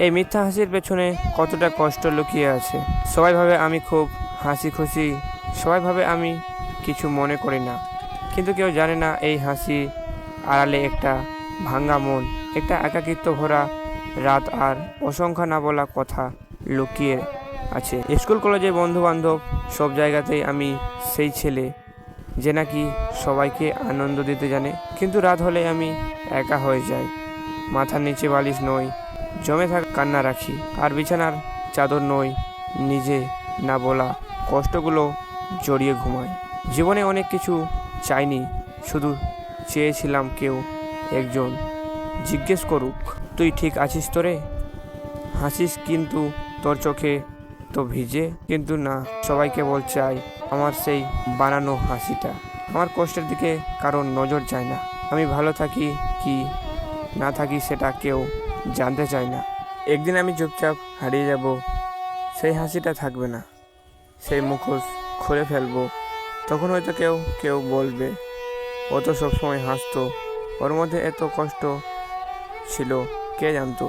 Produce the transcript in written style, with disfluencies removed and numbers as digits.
এই মিথ্যা হাসির পেছনে কতটা কষ্ট লুকিয়ে আছে। সবাই ভাবে আমি খুব হাসি খুশি, সবাই ভাবে আমি কিছু মনে করি না, কিন্তু কেউ জানে না এই হাসি আড়ালে একটা ভাঙা মন, একটা একাকিত্ব ভরা রাত আর অসংখ্য না বলা কথা লুকিয়ে আছে। স্কুল কলেজে বন্ধু বান্ধব সব জায়গাতেই আমি সেই ছেলে যে নাকি সবাইকে আনন্দ দিতে জানে, কিন্তু রাত হলে আমি একা হয়ে যাই। মাথার নিচে বালিশ নই, জমে থাকা কান্না রাখি, আর বিছানার চাদর নই, নিজে না বলা কষ্টগুলো জড়িয়ে ঘুমাই। জীবনে অনেক কিছু চাইনি, শুধু চেয়েছিলাম কেউ একজন জিজ্ঞেস করুক, তুই ঠিক আছিস তো রে? হাসিস কিন্তু তোর চোখে তো ভিজে। কিন্তু না, সবাই কেবল চাই আমার সেই বানানো হাসিটা। আমার কষ্টের দিকে কারোর নজর যায় না। আমি ভালো থাকি কি না থাকি সেটা কেউ জানতে চায় না। একদিন আমি চুপচাপ হারিয়ে যাব, সেই হাসিটা থাকবে না, সেই মুখোশ খুলে ফেলবো। তখন হয়তো কেউ কেউ বলবে, ও তো সবসময় হাসতো, ওর মধ্যে এত কষ্ট ছিল, কে জানতো।